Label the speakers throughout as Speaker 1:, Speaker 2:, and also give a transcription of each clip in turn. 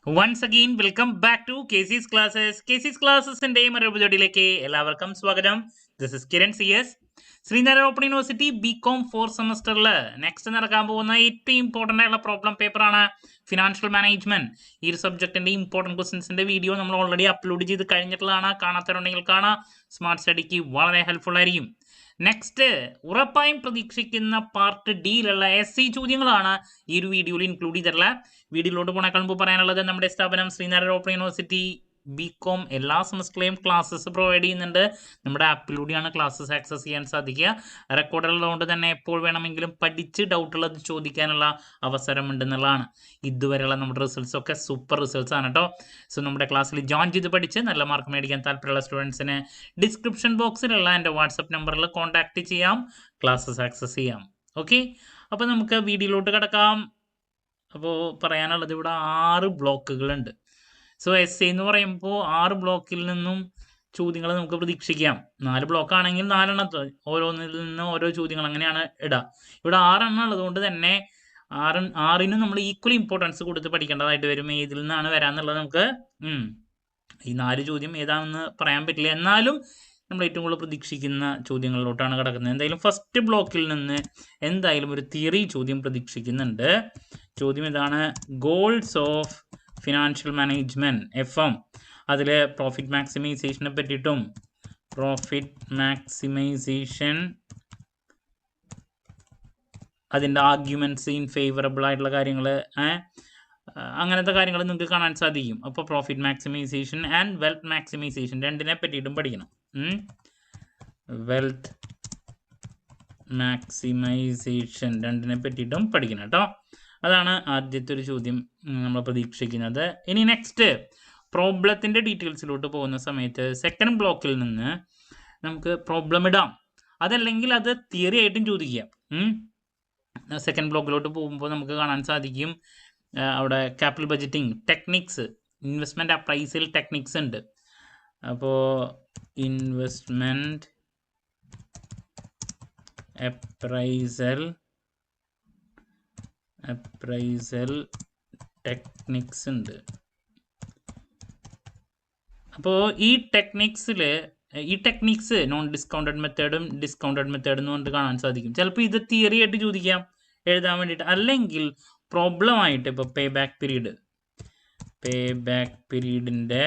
Speaker 1: Once again, welcome back to KC's Classes. KC's Classes-ന്റെ മറ്റൊരു എപ്പിസോഡിലേക്ക് എല്ലാവർക്കും സ്വാഗതം. This is Kiran CS. Sreenarayana open university BCom 4 സെമസ്റ്ററിൽ നെക്സ്റ്റ് നടക്കാൻ പോകുന്ന ഏറ്റവും ഇമ്പോർട്ടൻ്റ് ആയിട്ടുള്ള പ്രോബ്ലം പേപ്പറാണ് ഫിനാൻഷ്യൽ മാനേജ്മെന്റ്. ഈ ഒരു സബ്ജക്റ്റിന്റെ ഇമ്പോർട്ടൻറ്റ് ക്വസ്റ്റ്യൻസിന്റെ വീഡിയോ നമ്മൾ ഓൾറെഡി അപ്ലോഡ് ചെയ്ത് കഴിഞ്ഞിട്ടുള്ളതാണ്. കാണാത്തവരുണ്ടെങ്കിൽ കാണാം. സ്മാർട്ട് സ്റ്റഡിക്ക് വളരെ ഹെൽപ്ഫുൾ ആയിരിക്കും. നെക്സ്റ്റ് ഉറപ്പായും പ്രതീക്ഷിക്കുന്ന പാർട്ട് ഡിയിലുള്ള SC ചോദ്യങ്ങളാണ് ഈ ഒരു വീഡിയോയിൽ ഇൻക്ലൂഡ് ചെയ്തിട്ടുള്ള. വീഡിയോയിലോട്ട് പോണേക്കാൾ മുമ്പ് പറയാനുള്ളത് നമ്മുടെ സ്ഥാപനം ശ്രീനാരായണ ഓപ്പൺ യൂണിവേഴ്സിറ്റി BCom എല്ലാ സെമസ്റ്ററിലെയും ക്ലാസ്സസ് പ്രൊവൈഡ് ചെയ്യുന്നുണ്ട്. നമ്മുടെ ആപ്പിലൂടെയാണ് ക്ലാസ്സസ് ആക്സസ് ചെയ്യാൻ സാധിക്കുക. റെക്കോർഡുള്ളതുകൊണ്ട് തന്നെ എപ്പോൾ വേണമെങ്കിലും പഠിച്ച് ഡൗട്ടുള്ളത് ചോദിക്കാനുള്ള അവസരം ഉണ്ടെന്നുള്ളതാണ്. ഇതുവരെയുള്ള നമ്മുടെ റിസൾട്ട്സ് ഒക്കെ സൂപ്പർ റിസൾട്ട്സ് ആണ് കേട്ടോ. സോ നമ്മുടെ ക്ലാസ്സിൽ ജോയിൻ ചെയ്ത് പഠിച്ച് നല്ല മാർക്ക് മേടിക്കാൻ താല്പര്യമുള്ള സ്റ്റുഡൻസിന് ഡിസ്ക്രിപ്ഷൻ ബോക്സിലുള്ള എൻ്റെ വാട്സപ്പ് നമ്പറിൽ കോൺടാക്ട് ചെയ്യാം, ക്ലാസ്സസ് ആക്സസ് ചെയ്യാം. ഓക്കെ, അപ്പോൾ നമുക്ക് വീഡിയോയിലോട്ട് കിടക്കാം. അപ്പോൾ പറയാനുള്ളത് ഇവിടെ 6 ബ്ലോക്കുകളുണ്ട്. സോ SC എന്ന് പറയുമ്പോൾ 6 ബ്ലോക്കിൽ നിന്നും ചോദ്യങ്ങൾ നമുക്ക് പ്രതീക്ഷിക്കാം. 4 ബ്ലോക്ക് ആണെങ്കിൽ 4 എണ്ണത്ത് ഓരോന്നിൽ നിന്ന് ഓരോ ചോദ്യങ്ങൾ അങ്ങനെയാണ് ഇടുക. ഇവിടെ 6 എണ്ണം ഉള്ളതുകൊണ്ട് തന്നെ 6നും നമ്മൾ ഈക്വൽ ഇമ്പോർട്ടൻസ് കൊടുത്ത് പഠിക്കേണ്ടതായിട്ട് വരും. ഏതിൽ നിന്നാണ് വരാന്നുള്ളത് നമുക്ക് ഈ 4 ചോദ്യം ഏതാണെന്ന് പറയാൻ പറ്റില്ല. എന്നാലും നമ്മൾ ഏറ്റവും കൂടുതൽ പ്രതീക്ഷിക്കുന്ന ചോദ്യങ്ങളിലോട്ടാണ് കിടക്കുന്നത്. എന്തായാലും ഫസ്റ്റ് ബ്ലോക്കിൽ നിന്ന് എന്തായാലും ഒരു തിയറി ചോദ്യം പ്രതീക്ഷിക്കുന്നുണ്ട്. ചോദ്യം ഇതാണ്: goals of financial management FM. അതിൽ പ്രോഫിറ്റ് മാക്സിമൈസേഷനെ പറ്റിയിട്ടും അതിൻ്റെ ആർഗ്യുമെന്റ്സ് ഇൻ ഫേവറബിൾ ആയിട്ടുള്ള കാര്യങ്ങൾ, അങ്ങനത്തെ കാര്യങ്ങൾ നിങ്ങൾക്ക് കാണാൻ സാധിക്കും. അപ്പോൾ profit maximisation and wealth maximisation രണ്ടിനെ പറ്റിയിട്ടും പഠിക്കണം. വെൽത്ത് മാക്സിമൈസേഷൻ രണ്ടിനെ പറ്റിയിട്ടും പഠിക്കണം കേട്ടോ. അതാണ് ആദ്യത്തെ ഒരു ചോദ്യം നമ്മൾ പ്രതീക്ഷിക്കുന്നത്. ഇനി നെക്സ്റ്റ് പ്രോബ്ലത്തിൻ്റെ ഡീറ്റെയിൽസിലോട്ട് പോകുന്ന സമയത്ത് സെക്കൻഡ് ബ്ലോക്കിൽ നിന്ന് നമുക്ക് പ്രോബ്ലം ഇടാം, അതല്ലെങ്കിൽ അത് തിയറി ആയിട്ടും ചോദിക്കാം. സെക്കൻഡ് ബ്ലോക്കിലോട്ട് പോകുമ്പോൾ നമുക്ക് കാണാൻ സാധിക്കും അവിടെ capital budgeting techniques, investment appraisal techniques ഉണ്ട്. അപ്പോൾ ഇൻവെസ്റ്റ്മെൻറ്റ് അപ്രൈസൽ ടെക്നിക്സ് ഉണ്ട്. അപ്പോൾ ഈ ടെക്നിക്സ് നോൺ ഡിസ്കൗണ്ടഡ് മെത്തേഡും ഡിസ്കൗണ്ടഡ് മെത്തേഡും എന്ന് പറഞ്ഞിട്ട് കാണാൻ സാധിക്കും. ചിലപ്പോൾ ഇത് തിയറി ആയിട്ട് ചോദിക്കാം എഴുതാൻ വേണ്ടിയിട്ട്, അല്ലെങ്കിൽ പ്രോബ്ലം ആയിട്ട്. ഇപ്പോൾ പേ ബാക്ക് പീരീഡിൻ്റെ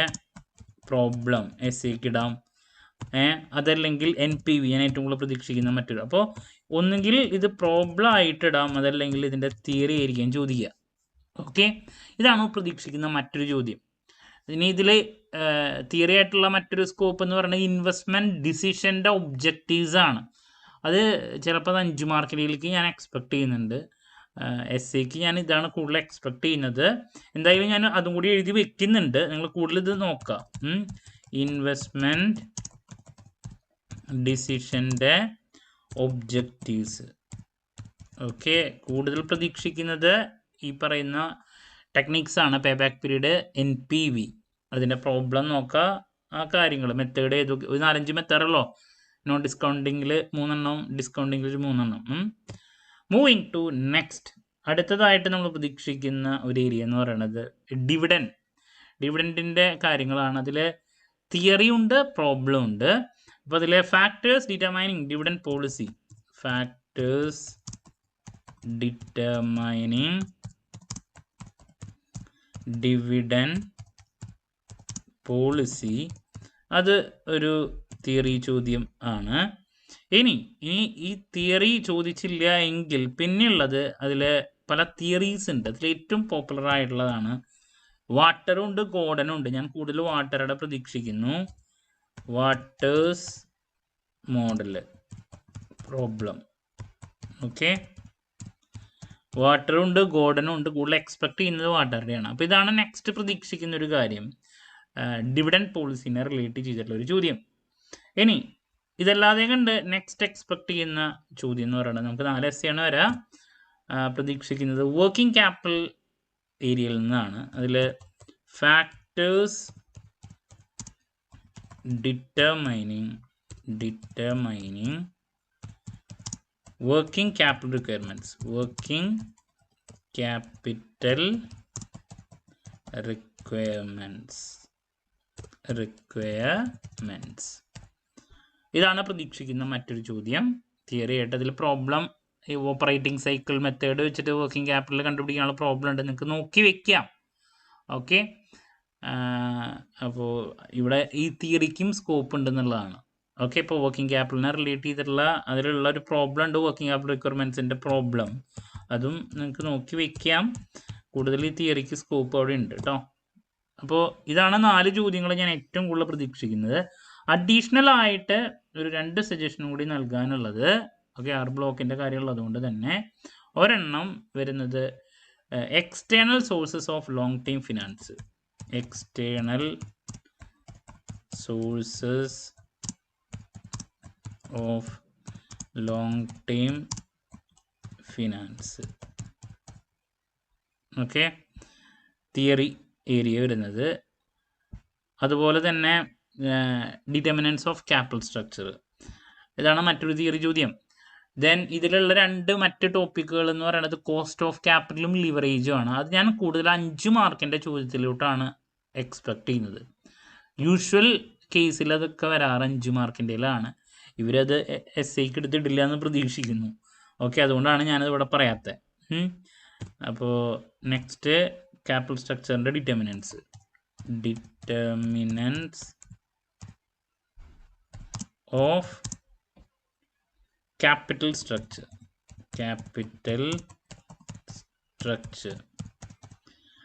Speaker 1: പ്രോബ്ലം SCക്ക് ഇടാം, അതല്ലെങ്കിൽ NPV, ഞാൻ ഏറ്റവും കൂടുതൽ പ്രതീക്ഷിക്കുന്ന മറ്റൊരു. അപ്പോൾ ഒന്നുകിൽ ഇത് പ്രോബ്ലം ആയിട്ട് ഇടാം, അതല്ലെങ്കിൽ ഇതിൻ്റെ തിയറി ആയിരിക്കും ചോദിക്കുക. ഓക്കെ, ഇതാണ് പ്രതീക്ഷിക്കുന്ന മറ്റൊരു ചോദ്യം. ഇനി ഇതിൽ തിയറി ആയിട്ടുള്ള മറ്റൊരു സ്കോപ്പ് എന്ന് പറയുന്നത് ഇൻവെസ്റ്റ്മെൻറ്റ് ഡിസിഷൻ്റെ ഒബ്ജക്റ്റീവ്സ് ആണ്. അത് ചിലപ്പോൾ 5 മാർക്കിലേക്ക് ഞാൻ എക്സ്പെക്ട് ചെയ്യുന്നുണ്ട്. SCക്ക് ഞാൻ ഇതാണ് കൂടുതൽ എക്സ്പെക്ട് ചെയ്യുന്നത്. എന്തായാലും ഞാൻ അതും കൂടി എഴുതി വെക്കുന്നുണ്ട്, നിങ്ങൾ കൂടുതൽ ഇത് നോക്കുക. Investment ഡിസിഷൻ്റെ objectives. ഓക്കെ, കൂടുതൽ പ്രതീക്ഷിക്കുന്നത് ഈ പറയുന്ന ടെക്നിക്സ് ആണ്. പേ ബാക്ക് പീരീഡ്, NPV, അതിൻ്റെ പ്രോബ്ലം നോക്കുക, ആ കാര്യങ്ങൾ. മെത്തേഡ് ഏതൊക്കെ, ഒരു 4-5 മെത്തേഡുള്ളോ. നോൺ ഡിസ്കൗണ്ടിങ്ങിൽ 3 എണ്ണം, ഡിസ്കൗണ്ടിങ്ങിൽ 3 എണ്ണം. മൂവിങ് ടു നെക്സ്റ്റ്, അടുത്തതായിട്ട് നമ്മൾ പ്രതീക്ഷിക്കുന്ന ഒരു ഏരിയ എന്ന് പറയുന്നത് ഡിവിഡൻറ്റിൻ്റെ കാര്യങ്ങളാണ്. അതിൽ തിയറി ഉണ്ട്, പ്രോബ്ലം ഉണ്ട്. അപ്പോൾ അതിലെ ഫാക്ടേഴ്സ് ഡിറ്റർമൈനിങ് ഡിവിഡൻറ്റ് പോളിസി, അത് ഒരു തിയറി ചോദ്യം ആണ്. ഇനി ഈ തിയറി ചോദിച്ചില്ല എങ്കിൽ പിന്നെയുള്ളത് അതിൽ പല തിയറീസ് ഉണ്ട്. അതിൽ ഏറ്റവും പോപ്പുലർ ആയിട്ടുള്ളതാണ് വാട്ടറും ഉണ്ട്, ഗോർഡനും ഉണ്ട്. ഞാൻ കൂടുതൽ വാട്ടറുടെ പ്രതീക്ഷിക്കുന്നു. Waters model problem. ഓക്കെ, വാട്ടറും ഉണ്ട്, ഗോർഡനും ഉണ്ട്. കൂടുതൽ എക്സ്പെക്ട് ചെയ്യുന്നത് വാട്ടറുടെയാണ്. അപ്പോൾ ഇതാണ് നെക്സ്റ്റ് പ്രതീക്ഷിക്കുന്ന ഒരു കാര്യം, ഡിവിഡൻറ്റ് പോളിസിനെ റിലേറ്റ് ചെയ്തിട്ടുള്ള ഒരു ചോദ്യം. ഇനി ഇതല്ലാതെ കണ്ട് നെക്സ്റ്റ് എക്സ്പെക്ട് ചെയ്യുന്ന ചോദ്യം എന്ന് പറയുന്നത് നമുക്ക് 4 SC ആണ് വരാം. പ്രതീക്ഷിക്കുന്നത് വർക്കിംഗ് ക്യാപിറ്റൽ ഏരിയയിൽ നിന്നാണ്. അതിൽ factors determining working capital requirements requirements. ഇതാണ് പ്രതീക്ഷിക്കുന്ന മറ്റൊരു ചോദ്യം. തിയറി ആയിട്ട് അതിൽ പ്രോബ്ലം ഈ ഓപ്പറേറ്റിംഗ് സൈക്കിൾ മെത്തേഡ് വെച്ചിട്ട് വർക്കിംഗ് ക്യാപിറ്റൽ കണ്ടുപിടിക്കാനുള്ള പ്രോബ്ലം ഉണ്ട്, നിങ്ങൾക്ക് നോക്കി വെക്കാം. ഓക്കെ, അപ്പോൾ ഇവിടെ ഈ തിയറിക്കും സ്കോപ്പ് ഉണ്ടെന്നുള്ളതാണ്. ഓക്കെ, ഇപ്പോൾ വർക്കിംഗ് ക്യാപിറ്റലിനെ റിലേറ്റ് ചെയ്തിട്ടുള്ള അതിലുള്ള ഒരു പ്രോബ്ലം ഉണ്ട്, വർക്കിംഗ് ക്യാപിറ്റൽ റിക്വയർമെൻറ്റ്സിൻ്റെ പ്രോബ്ലം. അതും നിങ്ങൾക്ക് നോക്കി വെക്കാം. കൂടുതൽ ഈ തിയറിക്ക് സ്കോപ്പ് അവിടെ ഉണ്ട് കേട്ടോ. അപ്പോൾ ഇതാണ് 4 ചോദ്യങ്ങൾ ഞാൻ ഏറ്റവും കൂടുതൽ പ്രതീക്ഷിക്കുന്നത്. അഡീഷണൽ ആയിട്ട് ഒരു 2 സജഷനും കൂടി നൽകാനുള്ളത്. ഓക്കെ, 6 ബ്ലോക്കിൻ്റെ കാര്യമുള്ളത് കൊണ്ട് തന്നെ ഒരെണ്ണം വരുന്നത് external sources of long time finance. External sources of long time finance. Okay, theory area വരുന്നത്. അതുപോലെ തന്നെ ഡിറ്റർമിനൻസ് ഓഫ് ക്യാപിറ്റൽ സ്ട്രക്ചർ, ഇതാണ് മറ്റൊരു തിയറി ചോദ്യം. ദെൻ ഇതിലുള്ള 2 മറ്റ് ടോപ്പിക്കുകൾ എന്ന് പറയുന്നത് കോസ്റ്റ് ഓഫ് ക്യാപിറ്റലും ലിവറേജും ആണ്. അത് ഞാൻ കൂടുതൽ 5 മാർക്കിൻ്റെ ചോദ്യത്തിലോട്ടാണ് എക്സ്പെക്ട് ചെയ്യുന്നത്. യൂഷ്വൽ കേസിൽ അതൊക്കെ വരാറ് 5 മാർക്കിൻ്റെയിലാണ്. ഇവരത് SIക്ക് എടുത്തിട്ടില്ല എന്ന് പ്രതീക്ഷിക്കുന്നു. ഓക്കെ, അതുകൊണ്ടാണ് ഞാനത് ഇവിടെ പറയാത്തത്. അപ്പോൾ നെക്സ്റ്റ് ക്യാപിറ്റൽ സ്ട്രക്ചറിൻ്റെ ഡിറ്റർമിനൻസ് ഓഫ് ക്യാപിറ്റൽ സ്ട്രക്ചർ.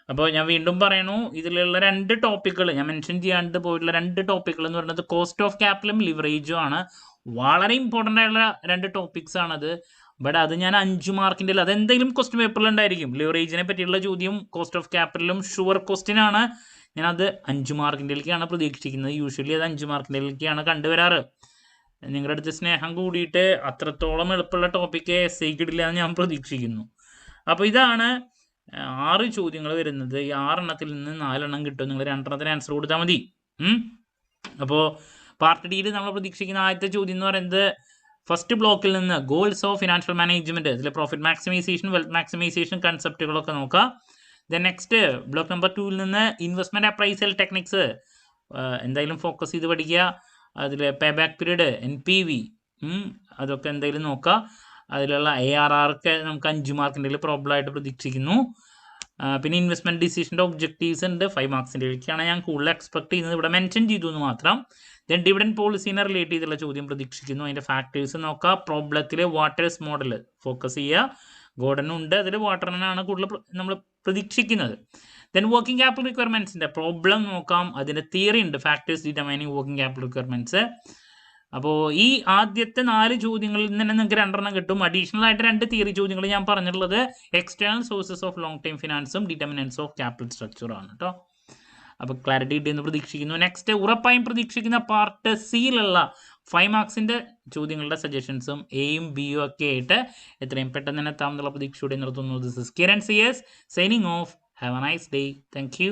Speaker 1: അപ്പോൾ ഞാൻ വീണ്ടും പറയണു, ഇതിലുള്ള 2 ടോപ്പിക്കുകൾ ഞാൻ മെൻഷൻ ചെയ്യാണ്ട് പോയിട്ടുള്ള 2 ടോപ്പിക്കുകൾ എന്ന് പറയുന്നത് കോസ്റ്റ് ഓഫ് ക്യാപിറ്റലും ലിവറേജും ആണ്. വളരെ ഇമ്പോർട്ടൻ്റ് ആയിട്ടുള്ള 2 ടോപ്പിക്സ് ആണത്. ബട്ട് അത് ഞാൻ 5 മാർക്കിൻ്റെ അതെന്തെങ്കിലും ക്വസ്റ്റ്യൻ പേപ്പറിൽ ഉണ്ടായിരിക്കും. ലിവറേജിനെ പറ്റിയുള്ള ചോദ്യം കോസ്റ്റ് ഓഫ് ക്യാപിറ്റലും ഷുവർ ക്വസ്റ്റ്യൻ ആണ്. ഞാനത് 5 മാർക്കിൻ്റെയിലേക്കാണ് പ്രതീക്ഷിക്കുന്നത്. യൂഷ്വലി അത് 5 മാർക്കിൻ്റെയിലേക്കാണ് കണ്ടുവരാറ്. നിങ്ങളുടെ അടുത്ത് സ്നേഹം കൂടിയിട്ട് അത്രത്തോളം എളുപ്പമുള്ള ടോപ്പിക്ക് SIക്ക് ഇടില്ല എന്ന് ഞാൻ പ്രതീക്ഷിക്കുന്നു. അപ്പോൾ ഇതാണ് 6 ചോദ്യങ്ങൾ വരുന്നത്. ഈ 6 എണ്ണത്തിൽ നിന്ന് 4 എണ്ണം കിട്ടും. നിങ്ങൾ 2 എണ്ണത്തിന് ആൻസർ കൊടുത്താൽ മതി. അപ്പോൾ പാർട്ട് ഡിയിൽ നമ്മൾ പ്രതീക്ഷിക്കുന്ന ആദ്യത്തെ ചോദ്യം എന്ന് പറയുന്നത് ഫസ്റ്റ് ബ്ലോക്കിൽ നിന്ന് ഗോൾസ് ഓഫ് ഫിനാൻഷ്യൽ മാനേജ്മെൻറ്റ്, ഇതിൽ പ്രോഫിറ്റ് മാക്സിമൈസേഷൻ, വെൽത്ത് മാക്സിമൈസേഷൻ കൺസെപ്റ്റുകളൊക്കെ നോക്കാം. ദെൻ നെക്സ്റ്റ് ബ്ലോക്ക് നമ്പർ 2ൽ നിന്ന് ഇൻവെസ്റ്റ്മെൻറ്റ് അപ്രൈസൽ ടെക്നിക്സ് എന്തായാലും ഫോക്കസ് ചെയ്ത് പഠിക്കുക. അതിൽ പേ ബാക്ക് പീരീഡ്, NPV, അതൊക്കെ എന്തായാലും നോക്കുക. അതിലുള്ള ARR ഒക്കെ നമുക്ക് 5 മാർക്കിൻ്റെ പ്രോബ്ലം ആയിട്ട് പ്രതീക്ഷിക്കുന്നു. പിന്നെ ഇൻവെസ്റ്റ്മെൻറ്റ് ഡിസിഷൻ്റെ ഒബ്ജക്റ്റീവ്സ് ഉണ്ട്, 5 മാർക്സിൻ്റെയൊക്കെയാണ് ഞാൻ കൂടുതൽ എക്സ്പെക്ട് ചെയ്യുന്നത്. ഇവിടെ മെൻഷൻ ചെയ്തു എന്ന് മാത്രം. ദെൻ ഡിവിഡൻഡ് പോളിസീനെ റിലേറ്റ് ചെയ്തുള്ള ചോദ്യം പ്രതീക്ഷിക്കുന്നു. അതിൻ്റെ ഫാക്ടേഴ്സ് നോക്കുക. പ്രോബ്ലത്തിൽ വാട്ടേഴ്സ് മോഡൽ ഫോക്കസ് ചെയ്യുക. ഗോർഡനും ഉണ്ട്, അതിൽ വാട്ടറിനാണ് കൂടുതൽ നമ്മൾ പ്രതീക്ഷിക്കുന്നത്. ദെൻ വർക്കിംഗ് ക്യാപിറ്റൽ റിക്വയർമെൻറ്റ്സിൻ്റെ പ്രോബ്ലം നോക്കാം. അതിൻ്റെ തിയറി ഉണ്ട്, factors determining working capital requirements. അപ്പോൾ ഈ ആദ്യത്തെ 4 ചോദ്യങ്ങളിൽ നിന്ന് തന്നെ നിങ്ങൾക്ക് 2 എണ്ണം കിട്ടും. അഡീഷണൽ ആയിട്ട് 2 തിയറി ചോദ്യങ്ങൾ ഞാൻ പറഞ്ഞിട്ടുള്ളത് external sources of long time ഫിനാൻസും ഡിറ്റർമിനൻസ് ഓഫ് ക്യാപിറ്റൽ സ്ട്രക്ചറാണ് കേട്ടോ. അപ്പോൾ ക്ലാരിറ്റി കിട്ടിയെന്ന് പ്രതീക്ഷിക്കുന്നു. നെക്സ്റ്റ് ഉറപ്പായും പ്രതീക്ഷിക്കുന്ന പാർട്ട് സിയിലുള്ള 5 മാർക്സിൻ്റെ ചോദ്യങ്ങളുടെ സജഷൻസും Aയും Bയും ഒക്കെ ആയിട്ട് എത്രയും പെട്ടെന്ന് തന്നെ എത്താമെന്നുള്ള പ്രതീക്ഷയോടെ നിർത്തുന്നു. This is Kiran CS signing off. Have a nice day. Thank U.